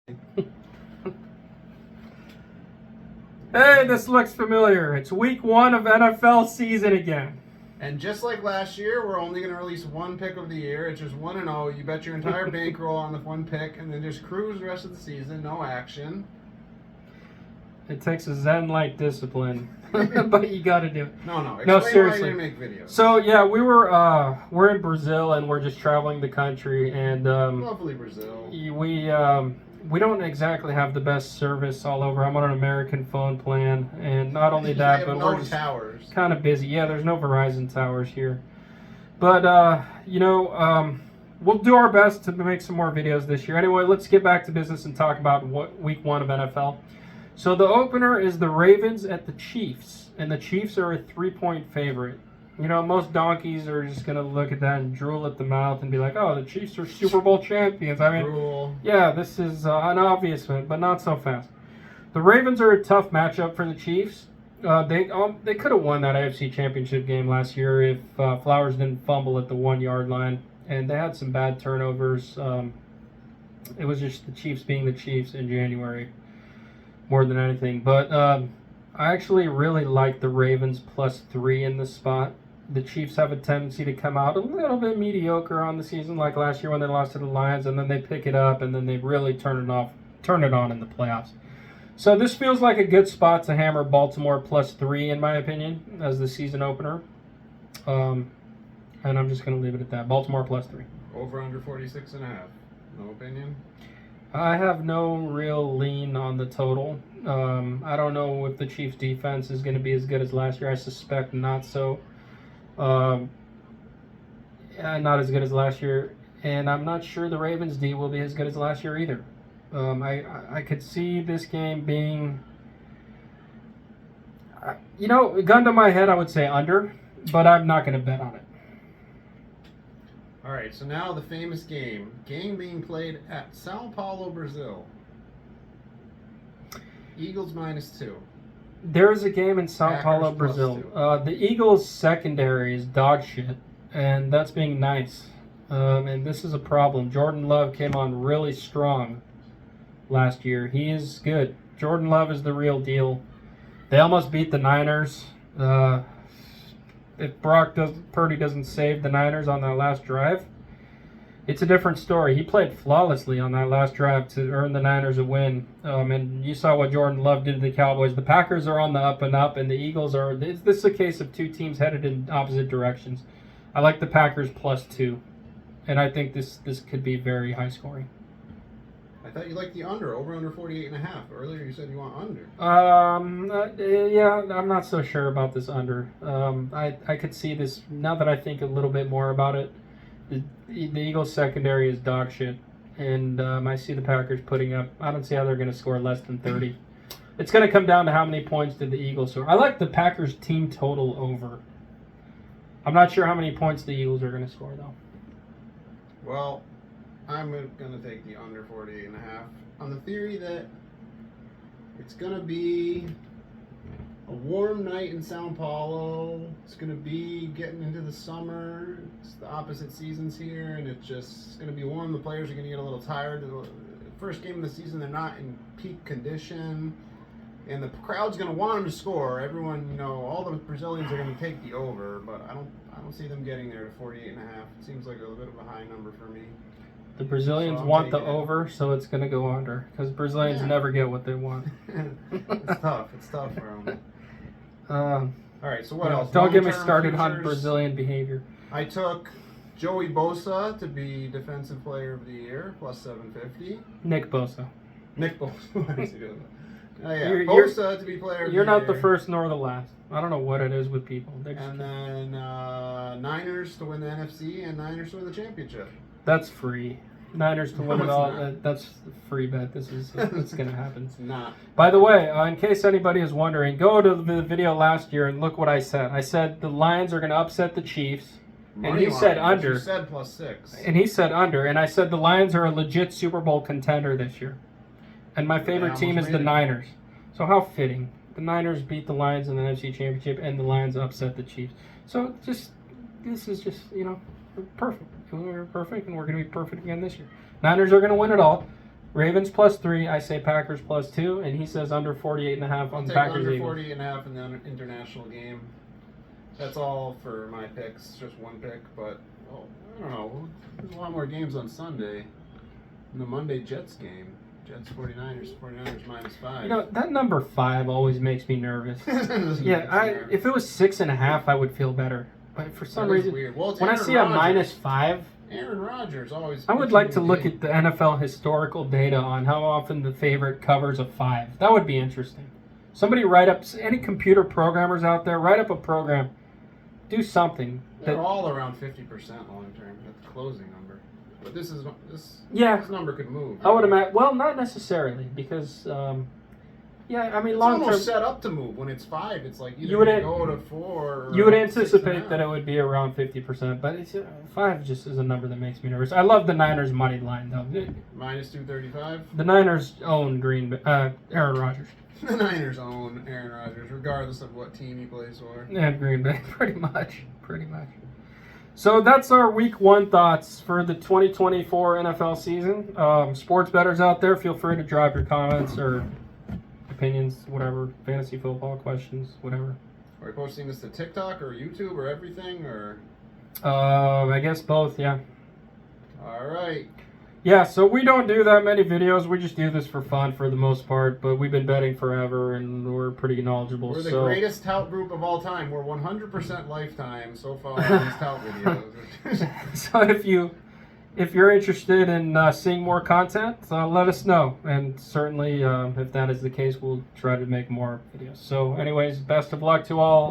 Hey, this looks familiar. It's week 1 of NFL season again. And just like last year, we're only going to release one pick of the year. It's just 1-0. You bet your entire bankroll on the one pick, and then just cruise the rest of the season. No action. It takes a Zen-like discipline, but you got to do it. No. No, Explain seriously. why you didn't make videos. So yeah, we're in Brazil and we're just traveling the country, and Lovely Brazil. we don't exactly have the best service all over. I'm on an American phone plan, and not only that, They but have we're no just towers. kind of busy. Yeah, there's no Verizon towers here. But, we'll do our best to make some more videos this year. Anyway, let's get back to business and talk about week 1 of NFL. So the opener is the Ravens at the Chiefs, and the Chiefs are a 3-point favorite. You know, most donkeys are just going to look at that and drool at the mouth and be like, oh, the Chiefs are Super Bowl champions. I mean, Drool. yeah, this is an obvious one, but not so fast. The Ravens are a tough matchup for the Chiefs. They could have won that AFC Championship game last year if Flowers didn't fumble at the 1-yard line, and they had some bad turnovers. It was just the Chiefs being the Chiefs in January more than anything. But I actually really like the Ravens +3 in this spot. The Chiefs have a tendency to come out a little bit mediocre on the season, like last year when they lost to the Lions, and then they pick it up, and then they really turn it on in the playoffs. So this feels like a good spot to hammer Baltimore +3, in my opinion, as the season opener. And I'm just going to leave it at that. Baltimore +3. Over under 46.5. No opinion? I have no real lean on the total. I don't know if the Chiefs' defense is going to be as good as last year. I suspect not so. Not as good as last year. And I'm not sure the Ravens' D will be as good as last year either. I could see this game being, gun to my head, I would say under, but I'm not going to bet on it. All right, so now the famous game being played at Sao Paulo, Brazil. Eagles -2. There is a game in Sao Packers Paulo, Brazil. +2. The Eagles' secondary is dog shit, and that's being nice. And this is a problem. Jordan Love came on really strong last year. He is good. Jordan Love is the real deal. They almost beat the Niners. If Purdy doesn't save the Niners on that last drive, it's a different story. He played flawlessly on that last drive to earn the Niners a win. And you saw what Jordan Love did to the Cowboys. The Packers are on the up and up, and the Eagles are. This is a case of two teams headed in opposite directions. I like the Packers +2, and I think this could be very high scoring. I thought you liked the over under 48.5. Earlier you said you want under. Yeah, I'm not so sure about this under. I could see this, now that I think a little bit more about it. The Eagles secondary is dog shit, and I see the Packers putting up, I don't see how they're going to score less than 30. It's going to come down to how many points did the Eagles score. I like the Packers team total over. I'm not sure how many points the Eagles are going to score, though. Well, I'm going to take the under 48.5 on the theory that it's going to be a warm night in Sao Paulo. It's going to be getting into the summer. It's the opposite seasons here, and it's going to be warm. The players are going to get a little tired. The first game of the season, they're not in peak condition, and the crowd's going to want them to score. Everyone, all the Brazilians are going to take the over, but I don't see them getting there to 48.5. It seems like a little bit of a high number for me. The Brazilians So want the taking it. over, so it's going to go under, because Brazilians never get what they want. It's tough. It's tough for them. All right, so what else? Don't get me Long-term started on futures. Brazilian behavior. I took Joey Bosa to be Defensive Player of the Year, +750. Nick Bosa. Nick Bosa. Why is he doing that? Oh, yeah. You're- Bosa to be Player of the Year. You're not the first nor the last. I don't know what it is with people. And then Niners to win the NFC and Niners to win the championship. That's free. Niners to win No, it it's all. not. That's a free bet. It's going to happen. It's not. By the way, in case anybody is wondering, go to the video last year and look what I said. I said the Lions are going to upset the Chiefs. And he said line, under. You said +6. And he said under. And I said the Lions are a legit Super Bowl contender this year. And my favorite team is almost the made it. Niners. So how fitting. The Niners beat the Lions in the NFC Championship, and the Lions upset the Chiefs. So this is just, perfect. We're perfect, and we're going to be perfect again this year. Niners are going to win it all. Ravens +3. I say Packers +2, and he says under 48.5 I'll on the take Packers. under Eagles. 48.5 in the international game. That's all for my picks. Just one pick, but I don't know. There's a lot more games on Sunday. In the Monday Jets game, Jets 49ers. 49ers -5. You know, that number 5 always makes me nervous. Doesn't Yeah, make me nervous. if it was 6.5, I would feel better. But for some That is reason, weird. Well, it's when I Aaron see a Rodgers. -5, Aaron Rodgers always. I would like to look at the NFL historical data on how often the favorite covers a 5. That would be interesting. Somebody write up, any computer programmers out there, write up a program. Do something. They're all around 50% long term at the closing number. But this Yeah, this number could move. I would imagine. Well, not necessarily, because, yeah, I mean, It's long term. almost set up to move. When it's 5, it's like either You would go to 4. Or You would 6.5. anticipate that it would be around 50%, but it's, 5 just is a number that makes me nervous. I love the Niners money line, though. -235. The Niners own Aaron Rodgers The Niners own Aaron Rodgers, regardless of what team he plays for. and Green Bay, pretty much. So that's our Week 1 thoughts for the 2024 NFL season. Sports bettors out there, feel free to drop your comments or opinions, whatever, fantasy football questions, whatever. Are we posting this to TikTok or YouTube or everything? Or I guess both, yeah. all right. Yeah, so we don't do that many videos. We just do this for fun for the most part, but we've been betting forever and we're pretty knowledgeable. We're the so greatest tout group of all time. We're 100% lifetime so far on these tout videos. so if you're interested in seeing more content, let us know. And certainly, if that is the case, we'll try to make more videos. So anyways, best of luck to all.